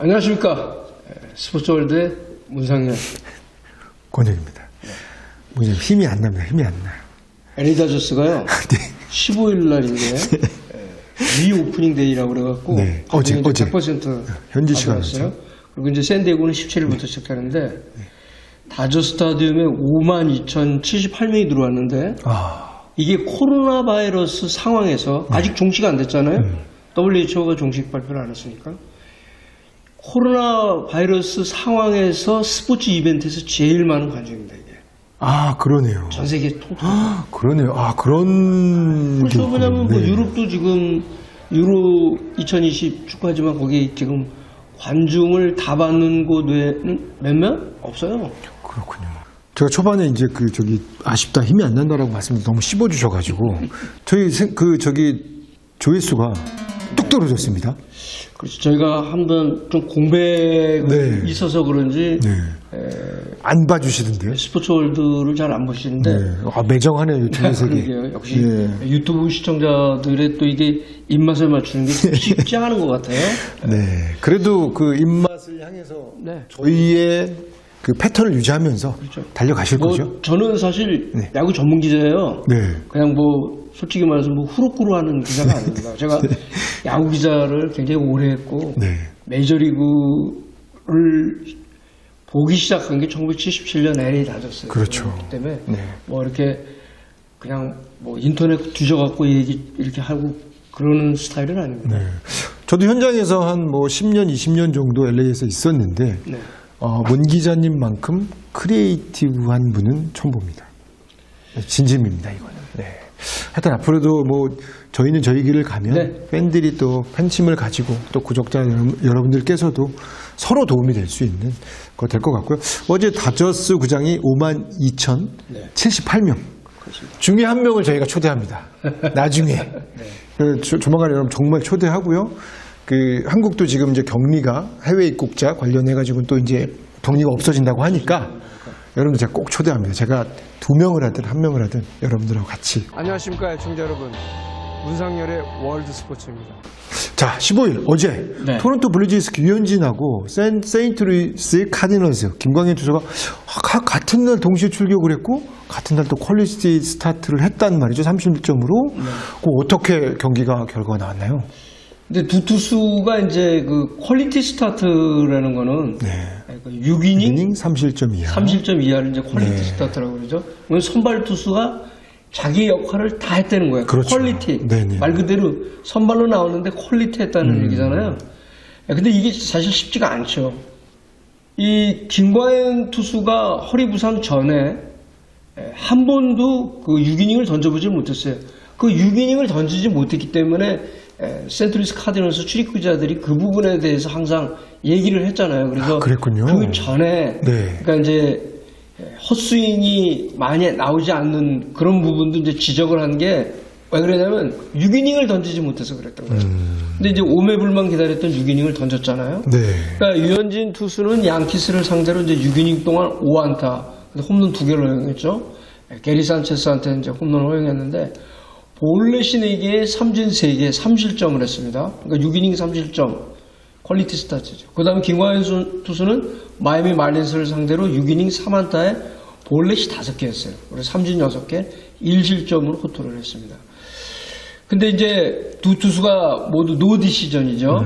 안녕하십니까. 스포츠월드의 문상현 권혁입니다. 문제 힘이 안 납니다. 힘이 안 나요. LA 다저스가요. 네. 15일 날인데 리오프닝 데이라고 그래갖고 네. 어제 100% 현지 시간이죠. 가져왔어요. 그리고 이제 샌디에고는 17일부터 시작하는데 다저 스타디움에 52,078명이 들어왔는데 이게 코로나 바이러스 상황에서 아직 종식 안 됐잖아요. WHO가 종식 발표를 안 했으니까. 코로나 바이러스 상황에서 스포츠 이벤트에서 제일 많은 관중입니다, 이게. 그러네요. 전 세계 통틀어. 그러네요. 그런. 그렇죠. 왜냐면 뭐 네. 유럽도 지금 유로 2020 축구하지만 거기 지금 관중을 다 받는 곳 외에는 몇몇 없어요. 그렇군요. 제가 초반에 이제 아쉽다, 힘이 안 난다라고 말씀을 너무 씹어주셔가지고 조회수가 뚝 떨어졌습니다. 그렇죠. 저희가 한번 좀 공백이 네. 있어서 그런지 네. 안 봐주시던데요? 스포츠월드를 잘 안 보시는데 네. 매정하네요, 유튜브 세계. 그러게요. 역시 네. 유튜브 시청자들의 또 이게 입맛을 맞추는 게 쉽지 않은 것 같아요. 네. 그래도 그 입맛을 향해서 네. 저희의 그 패턴을 유지하면서 그렇죠. 달려가실 뭐 거죠? 저는 사실 네. 야구 전문 기자예요. 네. 그냥 뭐 솔직히 말해서 뭐 후루꾸루 하는 기자가 아닙니다. 제가 야구 기자를 굉장히 오래 했고 네. 메이저리그를 보기 시작한 게 1977년 LA 다저스. 그렇죠. 그렇기 때문에 네. 뭐 이렇게 그냥 뭐 인터넷 뒤져갖고 이렇게 하고 그러는 스타일은 아닙니다. 네. 저도 현장에서 한 뭐 10년, 20년 정도 LA에서 있었는데 네. 문 기자님만큼 크리에이티브한 분은 처음 봅니다. 진심입니다, 이거는. 네. 하여튼 앞으로도 뭐 저희는 저희 길을 가면 네. 팬들이 또 팬심을 가지고 또 구독자 여러분들께서도 서로 도움이 될 수 있는 거 될 것 같고요. 어제 다저스 구장이 52,078명. 그렇습니다. 중에 한 명을 저희가 초대합니다. 나중에. 조만간 여러분 정말 초대하고요. 한국도 지금 이제 격리가 해외 입국자 관련해가지고 또 이제 격리가 없어진다고 하니까 여러분들 제가 꼭 초대합니다. 제가 2명을 하든 1명을 하든 여러분들하고 같이. 안녕하십니까 청자 여러분. 문상열의 월드 스포츠입니다. 자, 15일 어제 네. 토론토 블루제이스 유현진하고 세인트루이스 카디널스 김광현 투수가 같은 날 동시에 출격을 했고 같은 날 또 퀄리티 스타트를 했단 말이죠. 30점으로. 어떻게 경기가 결과가 나왔나요? 근데 두 투수가 이제 그 퀄리티 스타트라는 거는 네. 6이닝 3실점 이하. 30점 이하를 이제 퀄리티 네. 스타트라고 그러죠. 선발 투수가 자기 역할을 다 했다는 거예요. 그렇죠. 퀄리티. 네네. 말 그대로 선발로 나오는데 퀄리티 했다는 얘기잖아요. 근데 이게 사실 쉽지가 않죠. 이 김광현 투수가 허리 부상 전에 한 번도 그 6이닝을 던져보지 못했어요. 그 6이닝을 던지지 못했기 때문에 센트루이스 카디널스 출입 기자들이 그 부분에 대해서 항상 얘기를 했잖아요. 그래서 그랬군요. 그 전에 네. 그러니까 이제 헛스윙이 많이 나오지 않는 그런 부분도 이제 지적을 한 게 왜 그러냐면 6이닝을 던지지 못해서 그랬던 거예요. 근데 이제 오매불만 기다렸던 6이닝을 던졌잖아요. 네. 그러니까 유현진 투수는 양키스를 상대로 이제 6이닝 동안 5안타, 홈런 2개를 허용했죠. 게리 산체스한테 이제 홈런을 허용했는데 볼레시네기에 삼진 3개, 3실점을 했습니다. 그러니까 6이닝 3실점, 퀄리티 스타트죠. 그 다음에 김광현 투수는 마이애미 말린스를 상대로 6이닝 3안타에 볼넷이 5개 했어요. 그래서 삼진 6개, 1실점으로 호투를 했습니다. 근데 이제 두 투수가 모두 노 디시전이죠.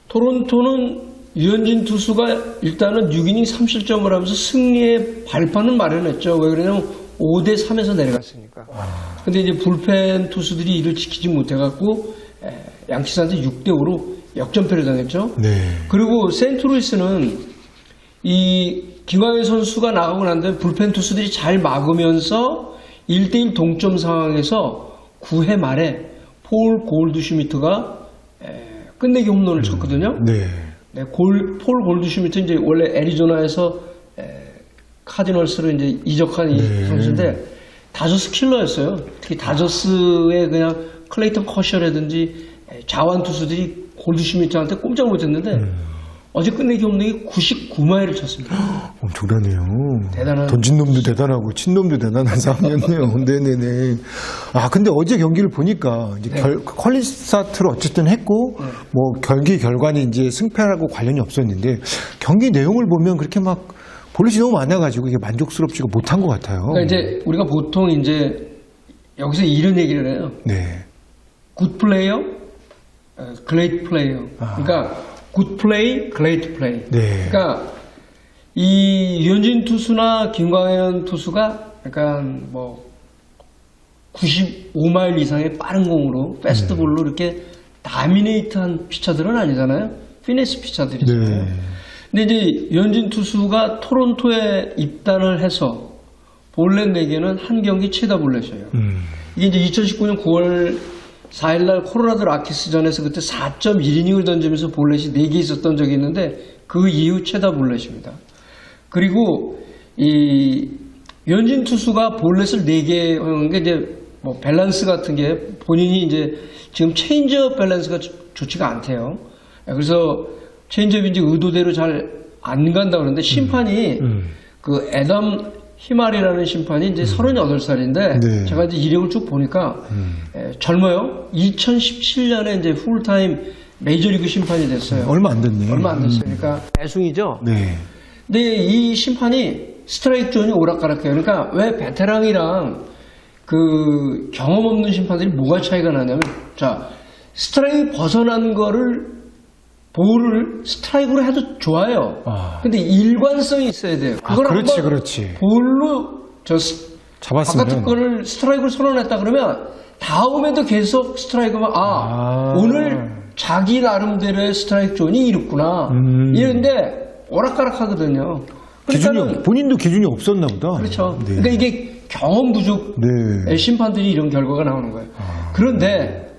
토론토는 유현진 투수가 일단은 6이닝 3실점을 하면서 승리의 발판을 마련했죠. 왜 그러냐면 5대3에서 내려갔으니까. 근데 이제 불펜 투수들이 이를 지키지 못해갖고 양키스한테 6대5로 역전패를 당했죠. 네. 그리고 센트루이스는 이 김광현 선수가 나가고 난 다음에 불펜 투수들이 잘 막으면서 1대1 동점 상황에서 9회 말에 폴 골드슈미트가 끝내기 홈런을 쳤거든요. 네. 네, 폴 골드슈미트 이제 원래 애리조나에서 카디널스로 이제 이적한 이 네. 선수인데 다저스 킬러였어요. 특히 다저스의 그냥 클레이턴 커셔라든지 자완 투수들이 골드슈미트한테 꼼짝 못했는데 어제 끝내기 홈런이 99마일을 쳤습니다. 엄청나네요. 대단한. 던진 놈도 대단하고 친 놈도 대단한 상황이었네요. 네네네. 아 근데 어제 경기를 보니까 이제 퀄리 스타트를 어쨌든 했고 뭐 경기 결과는 이제 승패하고 관련이 없었는데 경기 내용을 보면 그렇게 막 볼넷이 너무 많아가지고 이게 만족스럽지가 못한 것 같아요. 그러니까 이제 우리가 보통 이제 여기서 이런 얘기를 해요. 네. 굿 플레이어, 글레이트 플레이어. 그러니까 굿 플레이, 글레이트 플레이. 네. 그러니까 이 유현진 투수나 김광현 투수가 약간 뭐 95마일 이상의 빠른 공으로 패스트볼로 이렇게 다미네이트한 피처들은 아니잖아요. 피니스 피처들이잖아요. 네. 근데 이제 유현진 투수가 토론토에 입단을 해서 볼넷 4개는 한 경기 최다 볼넷이에요. 이게 이제 2019년 9월 4일날 코로라도 라키스전에서 그때 4.1이닝을 던지면서 볼넷이 4개 있었던 적이 있는데 그 이후 최다 볼넷입니다. 그리고 이 유현진 투수가 볼넷을 4개 하는 게 이제 뭐 밸런스 같은 게 본인이 이제 지금 체인지업 밸런스가 좋지가 않대요. 그래서 체인지업이 이제 의도대로 잘 안 간다 그러는데 심판이 그 애덤 히말이라는 심판이 이제 38살인데 네. 제가 이제 이력을 쭉 보니까 젊어요. 2017년에 이제 풀타임 메이저리그 심판이 됐어요. 얼마 안 됐네. 얼마 안 됐어요. 그러니까 애송이죠. 네. 근데 이 심판이 스트라이크 존이 오락가락해요. 그러니까 왜 베테랑이랑 그 경험 없는 심판들이 뭐가 차이가 나냐면 자 스트라이크 벗어난 거를 볼을 스트라이크로 해도 좋아요. 근데 일관성이 있어야 돼요. 그걸 그렇지, 한번 그렇지. 볼로 잡았으면. 바깥 거를 스트라이크로 선언했다 그러면 다음에도 계속 스트라이크만 오늘 자기 나름대로의 스트라이크 존이 이렇구나. 이런데 오락가락하거든요. 기준이 본인도 기준이 없었나 보다. 그렇죠. 네. 그러니까 이게 경험 부족의 네. 심판들이 이런 결과가 나오는 거예요. 그런데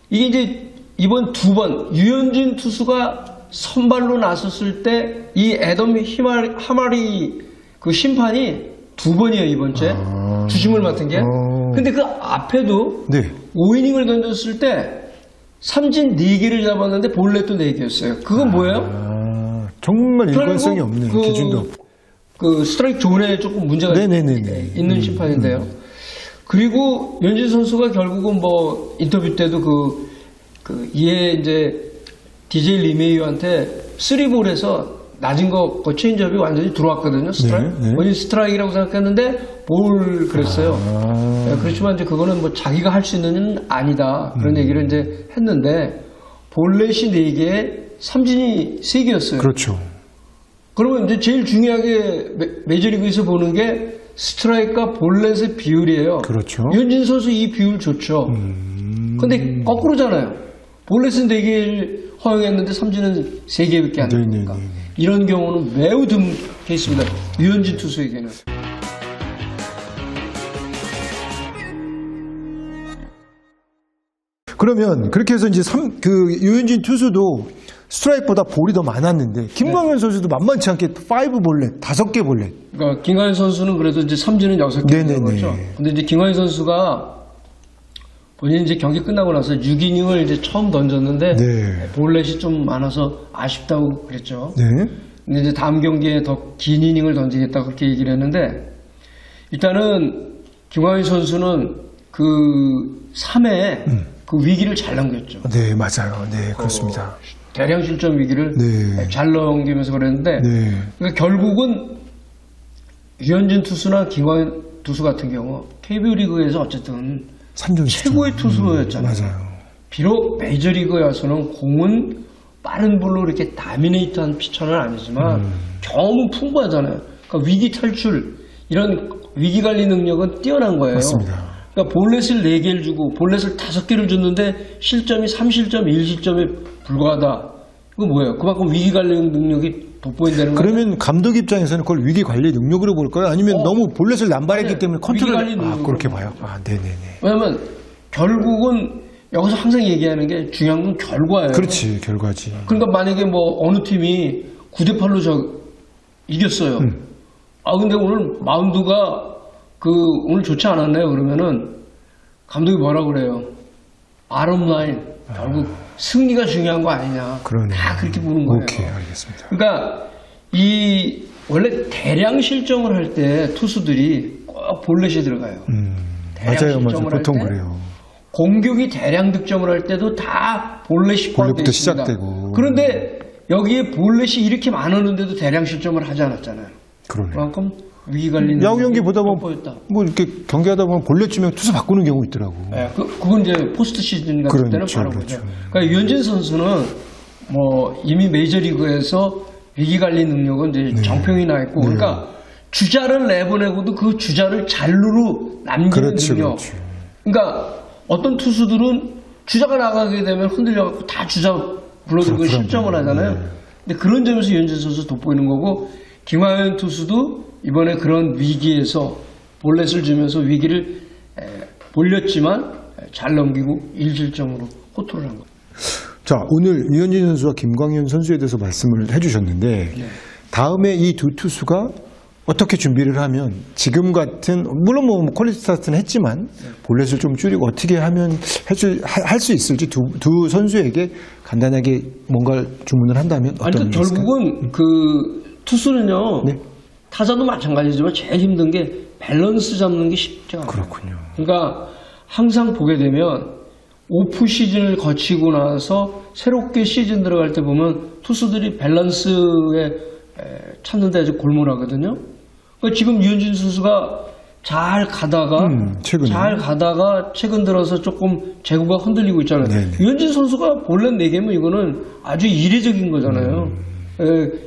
이게 이제 이번 2번 유현진 투수가 선발로 나섰을 때 이 애덤 하마리 그 심판이 2번이에요 이번째 주심을 맡은 게. 근데 그 앞에도 네. 5이닝을 던졌을 때 삼진 4개를 잡았는데 볼넷도 4개였어요. 그건 뭐예요? 정말 일관성이 없네. 그, 기준도 없고. 그 스트라이크 존에 조금 문제가 네네네네. 있는 심판인데요. 그리고 유현진 선수가 결국은 뭐 인터뷰 때도 이에 이제 DJ 리메이유한테 3볼에서 낮은 거 체인지업이 완전히 들어왔거든요. 스트라이크. 네, 네. 본인 스트라이크라고 생각했는데 볼 그랬어요. 네, 그렇지만 이제 그거는 뭐 자기가 할 수 있는 일은 아니다. 그런 얘기를 이제 했는데 볼넷이 4개, 삼진이 3개였어요. 그렇죠. 그러면 이제 제일 중요하게 메이저리그에서 보는 게 스트라이크와 볼넷의 비율이에요. 그렇죠. 유현진 선수 이 비율 좋죠. 근데 거꾸로잖아요. 볼넷은 4개를 허용했는데 삼진은 3개밖에 안 됩니까? 이런 경우는 매우 드문 케이스입니다. 유현진 투수에게는. 그러면 그렇게 해서 이제 유현진 투수도 스트라이크보다 볼이 더 많았는데 김광현 선수도 만만치 않게 5볼넷, 5개 볼넷. 그러니까 김광현 선수는 그래도 이제 삼진은 6개 그렇죠. 근데 이제 김광현 선수가 본인이 이제 경기 끝나고 나서 6이닝을 이제 처음 던졌는데 네. 볼넷이 좀 많아서 아쉽다고 그랬죠. 네. 근데 이제 다음 경기에 더 긴 이닝을 던지겠다 그렇게 얘기를 했는데 일단은 김광현 선수는 그 3회 그 위기를 잘 넘겼죠. 네, 맞아요. 네, 그렇습니다. 대량 실점 위기를 네. 잘 넘기면서 그랬는데 네. 그러니까 결국은 유현진 투수나 김광현 투수 같은 경우 KBO 리그에서 어쨌든 최고의 투수였잖아요. 맞아요. 비록 메이저리그에 와서는 공은 빠른 볼로 이렇게 다미네이트한 피처는 아니지만 경험은 풍부하잖아요. 그러니까 위기 탈출 이런 위기 관리 능력은 뛰어난 거예요. 맞습니다. 그러니까 볼넷을 4개를 주고 볼넷을 5개를 줬는데 실점이 3실점, 1실점에 불과하다. 이거 뭐예요? 그만큼 위기 관리 능력이 돋보인다는 거예요. 그러면 감독 입장에서는 그걸 위기 관리 능력으로 볼까요? 아니면 너무 볼넷을 남발했기 때문에 컨트롤을 그렇게 봐요. 네네네. 왜냐면 결국은 여기서 항상 얘기하는 게 중요한 건 결과예요. 그렇지, 결과지. 그러니까 만약에 뭐 어느 팀이 9대8로 이겼어요. 근데 오늘 마운드가 오늘 좋지 않았네요. 그러면은 감독이 뭐라 그래요? bottom line, 결국 승리가 중요한 거 아니냐. 그러네요. 다 그렇게 보는 거예요. 오케이, 알겠습니다. 그러니까 원래 대량 실점을 할 때 투수들이 꼭 볼넷이 들어가요. 맞아요, 맞아요. 보통 그래요. 공격이 대량 득점을 할 때도 다 볼넷이 포함되어 볼넷부터 있습니다. 시작되고. 그런데 여기에 볼넷이 이렇게 많았는데도 대량 실점을 하지 않았잖아요. 그러네요. 그만큼 위기 관리는 야구 경기 보다 보면 돋보였다. 뭐 이렇게 경기하다 보면 볼넷 주면 투수 바꾸는 경우 있더라고. 네, 그건 이제 포스트 시즌 같은 때는 그렇죠, 바로 그렇죠. 거죠. 그러니까 유현진 선수는 뭐 이미 메이저리그에서 위기 관리 능력은 이제 정평이 나 있고, 그러니까 주자를 내보내고도 그 주자를 잘루로 남기는 그렇죠, 능력. 그렇죠. 그러니까 어떤 투수들은 주자가 나가게 되면 흔들려갖고 다 주자 불러들고 실점을 하잖아요. 근데 그런 점에서 유현진 선수 돋보이는 거고, 김하현 투수도 이번에 그런 위기에서 볼넷을 주면서 위기를 몰렸지만 잘 넘기고 1실점으로 호투를 한 거예요. 자, 오늘 유현진 선수와 김광현 선수에 대해서 말씀을 해주셨는데 다음에 이 두 투수가 어떻게 준비를 하면 지금 같은, 물론 뭐 퀄리티 스타트는 했지만 볼넷을 좀 줄이고 어떻게 하면 할 수 있을지 두 선수에게 간단하게 뭔가 주문을 한다면 어떤 아니, 결국은 그 투수는요, 네. 타자도 마찬가지지만 제일 힘든 게 밸런스 잡는 게 쉽지 않아요. 그렇군요. 그러니까 항상 보게 되면 오프 시즌을 거치고 나서 새롭게 시즌 들어갈 때 보면 투수들이 밸런스에 찾는 데 아주 골몰하거든요. 그러니까 지금 유현진 선수가 잘 가다가 최근 들어서 조금 제구가 흔들리고 있잖아요. 네네. 유현진 선수가 볼넷 4개면 이거는 아주 이례적인 거잖아요.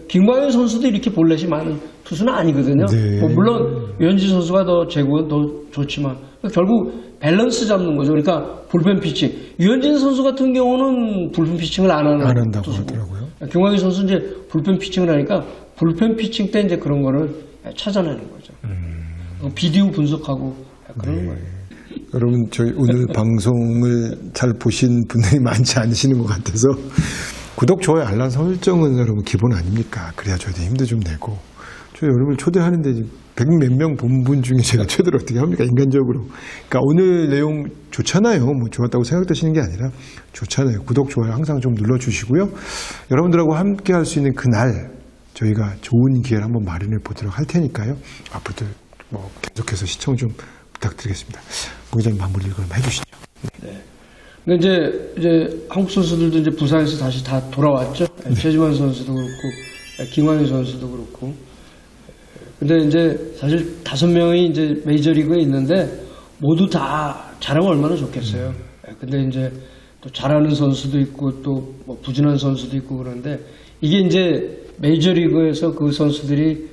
김광현 선수도 이렇게 볼넷이 많은 투수는 아니거든요. 네. 뭐 물론 유현진 선수가 더 제구는 더 좋지만 결국 밸런스 잡는 거죠. 그러니까 불펜 피칭. 유현진 선수 같은 경우는 불펜 피칭을 안 한다고 투수고. 하더라고요. 김광현 선수 이제 불펜 피칭을 하니까 불펜 피칭 때 이제 그런 거를 찾아내는 거죠. 비디오 분석하고 그런 거예요. 여러분, 저희 오늘 방송을 잘 보신 분들이 많지 않으시는 것 같아서 구독, 좋아요, 알람 설정은 여러분 기본 아닙니까? 그래야 저희도 힘도 좀 내고. 저 여러분을 초대하는데 100몇 명 본 분 중에 제가 초대를 어떻게 합니까? 인간적으로. 그러니까 오늘 내용 좋잖아요. 뭐 좋았다고 생각되시는 게 아니라 좋잖아요. 구독, 좋아요 항상 좀 눌러주시고요. 여러분들하고 함께 할 수 있는 그날 저희가 좋은 기회를 한번 마련해 보도록 할 테니까요. 앞으로도 뭐 계속해서 시청 좀 부탁드리겠습니다. 문 기자님 마무리를 그럼 해주시죠. 네. 근데 이제 한국 선수들도 이제 부상에서 다시 다 돌아왔죠. 최지만 선수도 그렇고, 김광현 선수도 그렇고. 근데 이제 사실 5명이 이제 메이저리그에 있는데 모두 다 잘하면 얼마나 좋겠어요. 근데 이제 또 잘하는 선수도 있고 또 뭐 부진한 선수도 있고 그런데 이게 이제 메이저리그에서 그 선수들이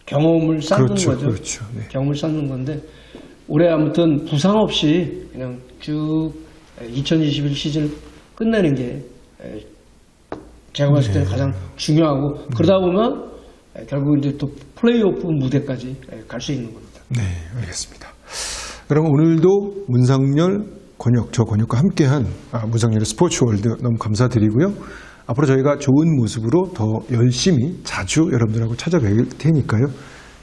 경험을 쌓는 거죠. 그렇죠. 네. 경험을 쌓는 건데 올해 아무튼 부상 없이 그냥 쭉 2021 시즌을 끝내는 게 제가 봤을 때는 가장 중요하고 그러다 보면 결국 이제 또 플레이오프 무대까지 갈 수 있는 겁니다. 네, 알겠습니다. 여러분, 오늘도 문상열, 권혁과 함께한 문상열의 스포츠월드 너무 감사드리고요. 앞으로 저희가 좋은 모습으로 더 열심히 자주 여러분들하고 찾아뵐 테니까요.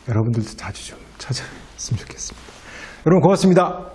여러분들도 자주 좀 찾아뵀으면 좋겠습니다. 여러분 고맙습니다.